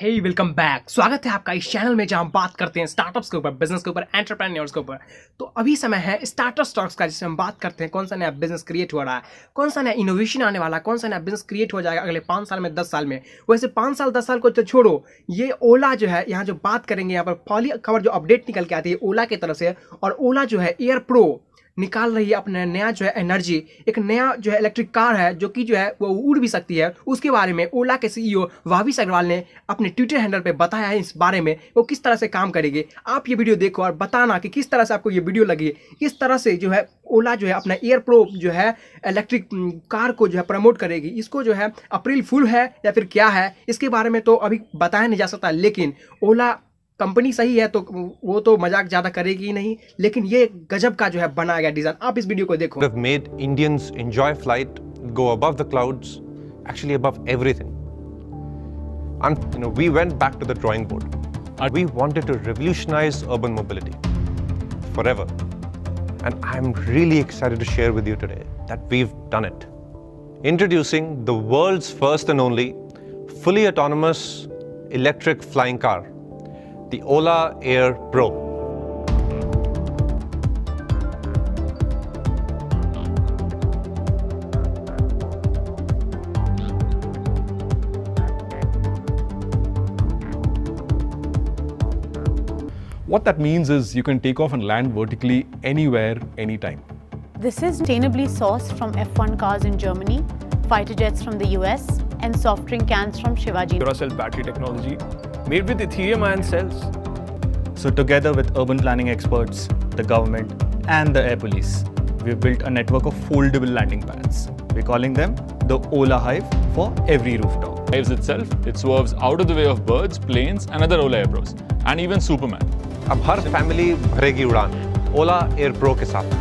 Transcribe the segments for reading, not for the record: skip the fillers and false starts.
हे welcome back. स्वागत है आपका इस चैनल में जहां हम बात करते हैं स्टार्टअप्स के ऊपर, बिजनेस के ऊपर, एंटरप्रेन्योर्स के ऊपर। तो अभी समय है स्टार्टअप स्टॉक्स का, जिसमें हम बात करते हैं कौन सा नया बिजनेस क्रिएट हो रहा है, कौन सा नया इनोवेशन आने वाला है, कौन सा नया बिजनेस क्रिएट हो जाएगा अगले 5 साल में, 10 साल में। वैसे 5 साल 10 साल को तो छोड़ो, ये ओला जो है, यहाँ जो बात करेंगे, यहाँ पर पहली खबर जो अपडेट निकल के आती है ओला की तरफ से, और ओला जो है एयर प्रो निकाल रही है अपना नया जो है एनर्जी, एक नया जो है इलेक्ट्रिक कार है जो कि जो है वो उड़ भी सकती है। उसके बारे में ओला के सीईओ भाविश अग्रवाल ने अपने ट्विटर हैंडल पे बताया है इस बारे में वो किस तरह से काम करेगी। आप ये वीडियो देखो और बताना कि किस तरह से आपको ये वीडियो लगी। इस तरह से जो है ओला जो है अपना एयर प्रो जो है इलेक्ट्रिक कार को जो है प्रमोट करेगी। इसको जो है अप्रैल फुल है या फिर क्या है, इसके बारे में तो अभी बताया नहीं जा सकता, लेकिन ओला कंपनी सही है तो वो तो मजाक ज्यादा करेगी ही नहीं, लेकिन ये गजब का जो है बनाया गया डिजाइन। आप इस वीडियो को देखो। Have made Indians enjoy flight, go above the clouds, actually above everything. And we went back to the drawing board. We wanted to revolutionize urban mobility forever. And I'm really excited to share with you today that we've done it. Introducing the world's first and only fully autonomous electric flying car, the Ola Air Pro. What that means is you can take off and land vertically anywhere, anytime. This is sustainably sourced from F1 cars in Germany, fighter jets from the US, and soft drink cans from Shivaji. Duracell battery technology made with Ethereum ion cells. So together with urban planning experts, the government and the air police, we've built a network of foldable landing pads. We're calling them the Ola Hive for every rooftop. Hives itself, it swerves out of the way of birds, planes and other Ola Airpros, and even Superman. अब हर family भरेगी उड़ान ओला air pro के साथ।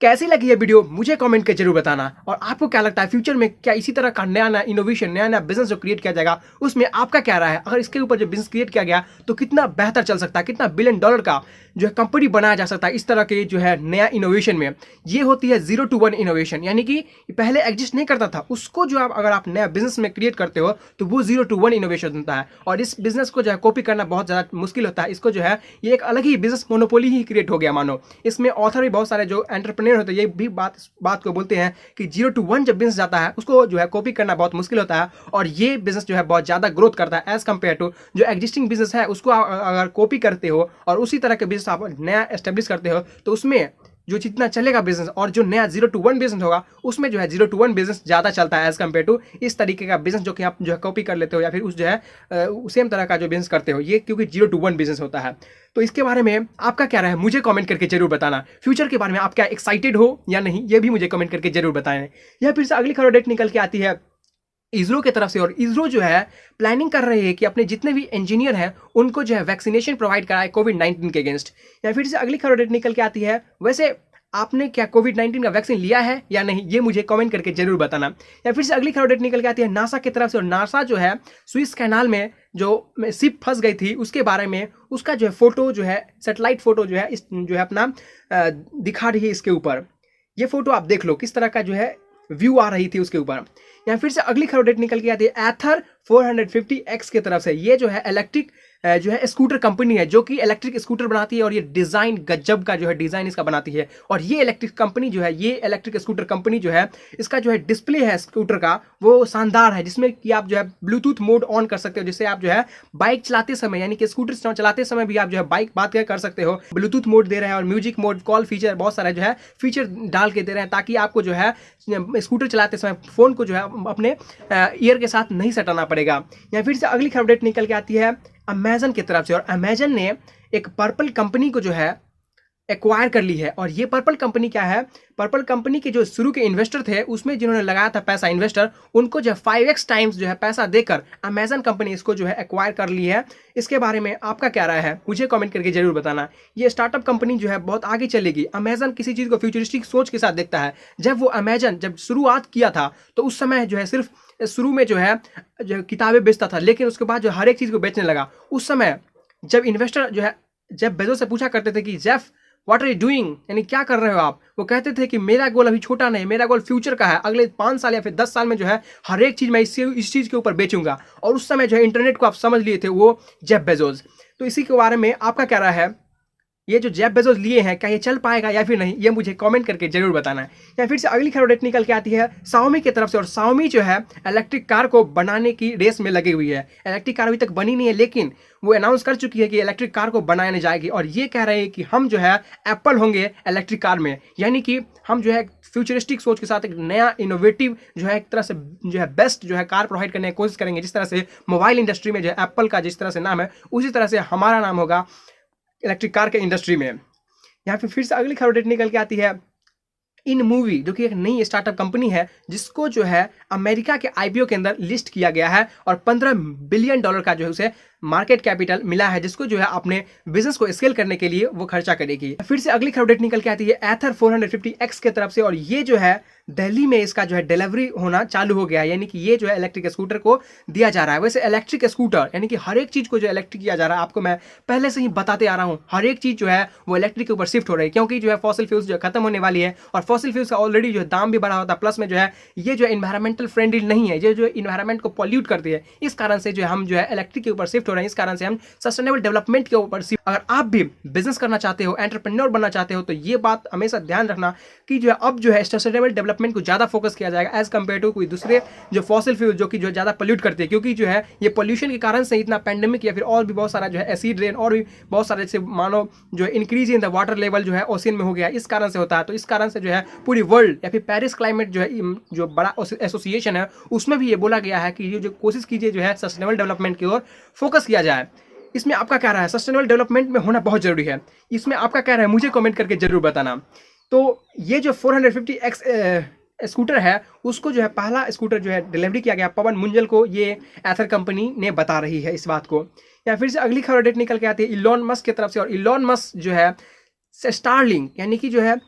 कैसी लगी ये video मुझे comment करके जरूर बताना। और आपको क्या लगता है फ्यूचर में क्या इसी तरह का नया नया इनोवेशन, नया नया बिजनेस जो क्रिएट किया जाएगा, उसमें आपका क्या राय है? अगर इसके ऊपर जो बिजनेस क्रिएट किया गया तो कितना बेहतर चल सकता है, कितना बिलियन डॉलर का जो है कंपनी बनाया जा सकता है इस तरह के जो है नया इनोवेशन में। ये होती है 0 to 1 इनोवेशन, यानी कि पहले एग्जिस्ट नहीं करता था, उसको जो आप अगर आप नया बिजनेस में क्रिएट करते हो तो वो 0 to 1 इनोवेशन होता है। और इस बिजनेस को जो है कॉपी करना बहुत ज़्यादा मुश्किल होता है। इसको जो है ये एक अलग ही बिजनेस मोनोपोली ही क्रिएट हो गया मानो। इसमें ऑथर भी बहुत सारे जो एंटरप्रेन्योर होते हैं ये भी बात को बोलते हैं कि 0 to 1 जब बिजनेस जाता है उसको जो है कॉपी करना बहुत मुश्किल होता है, और ये बिजनेस जो है बहुत ज़्यादा ग्रोथ करता है एज कम्पेयर टू जो एग्जिस्टिंग बिजनेस है। उसको अगर कॉपी करते हो और उसी तरह के बिजनेस आप नया एस्टेब्लिश करते हो तो उसमें जो जितना चलेगा बिजनेस, और जो नया 0 to 1 बिजनेस होगा उसमें जो है 0 to 1 बिजनेस ज़्यादा चलता है एज कम्पेयर टू इस तरीके का बिजनेस जो कि आप जो है कॉपी कर लेते हो या फिर उस जो है सेम तरह का जो बिजनेस करते हो, ये क्योंकि 0 to 1 बिजनेस होता है। तो इसके बारे में आपका क्या राय है मुझे कमेंट करके जरूर बताना। फ्यूचर के बारे में आप क्या एक्साइटेड हो या नहीं, ये भी मुझे कमेंट करके जरूर बताएं। यह फिर से अगली खबर डेट निकल के आती है इसरो की तरफ से, और इसरो जो है प्लानिंग कर रही है कि अपने जितने भी इंजीनियर हैं उनको जो है वैक्सीनेशन प्रोवाइड कराए कोविड-19 के अगेंस्ट। या फिर से अगली खबर डेट निकल के आती है, वैसे आपने क्या कोविड-19 का वैक्सीन लिया है या नहीं, ये मुझे कमेंट करके जरूर बताना। या फिर से अगली खबर डेट निकल के आती है नासा की तरफ से, और नासा जो है स्विस कैनाल में जो शिप फंस गई थी उसके बारे में, उसका जो है फोटो जो है सैटेलाइट फोटो जो है इस जो है अपना दिखा रही है इसके ऊपर। ये फोटो आप देख लो किस तरह का जो है व्यू आ रही थी उसके ऊपर। यहाँ फिर से अगली खबर डेट निकल के आती है एथर 450X की तरफ से। ये जो है इलेक्ट्रिक जो है स्कूटर कंपनी है जो कि इलेक्ट्रिक स्कूटर बनाती है, और ये डिज़ाइन गजब का जो है डिज़ाइन इसका बनाती है। और ये इलेक्ट्रिक कंपनी जो है, ये इलेक्ट्रिक स्कूटर कंपनी जो है, इसका जो है डिस्प्ले है स्कूटर का वो शानदार है, जिसमें कि आप जो है ब्लूटूथ मोड ऑन कर सकते हो, जिससे आप जो है बाइक चलाते समय यानी कि स्कूटर चलाते समय भी आप जो है बाइक बात कर सकते हो। ब्लूटूथ मोड दे रहे हैं और म्यूजिक मोड, कॉल फीचर, बहुत सारा जो है फीचर डाल के दे रहे हैं ताकि आपको जो है स्कूटर चलाते समय फ़ोन को जो है अपने ईयर के साथ नहीं सटाना पड़ेगा। या फिर से अगली खबर डेट निकल के आती है अमेजन की तरफ से, और अमेजन ने एक पर्पल कंपनी को जो है एक्वायर कर ली है। और ये पर्पल कंपनी क्या है, पर्पल कंपनी के जो शुरू के इन्वेस्टर थे उसमें जिन्होंने लगाया था पैसा इन्वेस्टर, उनको जो है 5x टाइम्स जो है पैसा देकर अमेजन कंपनी इसको जो है एक्वायर कर ली है। इसके बारे में आपका क्या राय है मुझे कमेंट करके जरूर बताना। ये स्टार्टअप कंपनी जो है बहुत आगे चलेगी। अमेजन किसी चीज़ को फ्यूचरिस्टिक सोच के साथ देखता है। जब वो अमेजन जब शुरुआत किया था तो उस समय जो है सिर्फ शुरू में जो है किताबें बेचता था, लेकिन उसके बाद जो हर एक चीज़ को बेचने लगा। उस समय जब इन्वेस्टर जो है जब बेजोस से पूछा करते थे कि Jeff what are you doing, यानी क्या कर रहे हो आप। वो कहते थे कि मेरा गोल अभी छोटा नहीं, मेरा गोल फ्यूचर का है, अगले 5 साल या फिर 10 साल में जो है हर एक चीज़ मैं इस चीज़ के ऊपर बेचूंगा। और उस समय जो है इंटरनेट को आप समझ लिए थे, वो जेफ बेजोस। तो इसी के बारे में आपका क्या राय है, ये जो जेफ बेजोस लिए हैं क्या ये चल पाएगा या फिर नहीं, ये मुझे कमेंट करके जरूर बताना है। या फिर से अगली खबर निकल के आती है Xiaomi की तरफ से, और Xiaomi जो है इलेक्ट्रिक कार को बनाने की रेस में लगी हुई है। इलेक्ट्रिक कार अभी तक बनी नहीं है, लेकिन वो अनाउंस कर चुकी है कि इलेक्ट्रिक कार को बनाने जाएगी, और ये कह रहे हैं कि हम जो है एप्पल होंगे इलेक्ट्रिक कार में, यानी कि हम जो है फ्यूचरिस्टिक सोच के साथ एक नया इनोवेटिव जो है एक तरह से जो है बेस्ट जो है कार प्रोवाइड करने की कोशिश करेंगे। जिस तरह से मोबाइल इंडस्ट्री में जो है एप्पल का जिस तरह से नाम है, उसी तरह से हमारा नाम होगा इलेक्ट्रिक कार के इंडस्ट्री में। यहाँ पे फिर से अगली खबर निकल के आती है इन मूवी, जो कि एक नई स्टार्टअप कंपनी है जिसको जो है अमेरिका के आईपीओ के अंदर लिस्ट किया गया है, और $15 बिलियन का जो है उसे मार्केट कैपिटल मिला है, जिसको जो है अपने बिजनेस को स्केल करने के लिए वो खर्चा करेगी। फिर से अगली खबर निकल के आती है एथर 450X के तरफ से, और ये जो है दिल्ली में इसका जो है डिलीवरी होना चालू हो गया है, यानी कि ये जो है इलेक्ट्रिक स्कूटर को दिया जा रहा है। वैसे इलेक्ट्रिक स्कूटर यानी कि हर एक चीज़ को जो इलेक्ट्रिक किया जा रहा है, आपको मैं पहले से ही बताते आ रहा हूँ, हर एक चीज़ जो है वो इलेक्ट्रिक के ऊपर शिफ्ट हो रही है, क्योंकि जो है फॉसिल फ्यूल्स जो खत्म होने वाली है, और फॉसिल फ्यूल्स का ऑलरेडी जो है दाम भी बढ़ा होता है, प्लस में जो है ये जो इन्वायरमेंटल फ्रेंडली नहीं है, ये जो इन्वायरमेंट को पॉल्यूट करती है। इस कारण से जो है हम जो है इलेक्ट्रिक के ऊपर शिफ्ट हो रहे हैं, इस कारण से हम सस्टेनेबल डेवलपमेंट के ऊपर शिफ्ट। अगर आप भी बिजनेस करना चाहते हो, एंटरप्रेन्योर बनना चाहते हो, तो ये बात हमेशा ध्यान रखना कि जो है अब जो है सस्टेनेबल डेवलपमेंट को ज़्यादा फोकस किया जाएगा एज कम्पेयर टू कोई दूसरे जो फॉसिल फ्यूल जो कि जो ज़्यादा पोल्यूट करते हैं, क्योंकि जो है ये पोल्यूशन के कारण से इतना पैंडेमिक या फिर और भी बहुत सारा जो है एसिड रेन और भी बहुत सारे जैसे मानो जो increase in the water level जो है ओशियन में हो गया, इस कारण से होता है। तो इस कारण से जो है पूरी वर्ल्ड या फिर पेरिस क्लाइमेट जो है जो बड़ा एसोसिएशन है, उसमें भी ये बोला गया है कि ये जो कोशिश कीजिए जो है सस्टेनेबल डेवलपमेंट की ओर फोकस किया जाए। इसमें आपका क्या राय है, सस्टेनेबल डेवलपमेंट में होना बहुत जरूरी है, इसमें आपका क्या राय है मुझे कमेंट करके जरूर बताना। तो ये जो 450X स्कूटर है, उसको जो है पहला स्कूटर जो है डिलीवरी किया गया पवन मुंजल को, ये एथर कंपनी ने बता रही है इस बात को। या फिर से अगली खबर डेट निकल के आती है इलॉन मस्क की तरफ से, और इलॉन मस्क जो है स्टारलिंक यानी कि जो है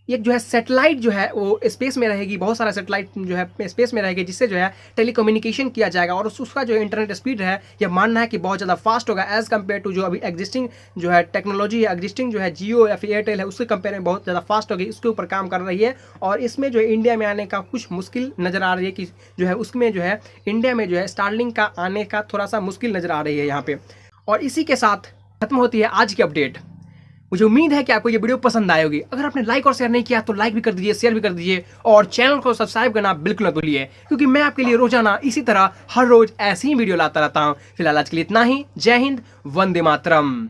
एक जो है सैटेलाइट जो है वो स्पेस में रहेगी, बहुत सारा सैटेलाइट जो है स्पेस में रहेगी, जिससे जो है टेलीकम्युनिकेशन किया जाएगा, और उसका जो इंटरनेट स्पीड है यह मानना है कि बहुत ज़्यादा फास्ट होगा एज़ कम्पेयर टू जो अभी एग्जिस्टिंग जो है टेक्नोलॉजी है, एग्जिस्टिंग जो है जियो या फिर एयरटेल है, उसके कंपेयर में बहुत ज़्यादा फास्ट होगी, उसके ऊपर काम कर रही है। और इसमें जो है इंडिया में आने का कुछ मुश्किल नज़र आ रही है कि जो है उसमें जो है इंडिया में जो है स्टारलिंक का आने का थोड़ा सा मुश्किल नज़र आ रही है यहाँ पे। और इसी के साथ खत्म होती है आज की अपडेट। मुझे उम्मीद है कि आपको ये वीडियो पसंद आई होगी। अगर आपने लाइक और शेयर नहीं किया तो लाइक भी कर दीजिए, शेयर भी कर दीजिए, और चैनल को सब्सक्राइब करना बिल्कुल न भूलिए, क्योंकि मैं आपके लिए रोजाना इसी तरह हर रोज ऐसी ही वीडियो लाता रहता हूँ। फिलहाल आज के लिए इतना ही। जय हिंद, वंदे मातरम।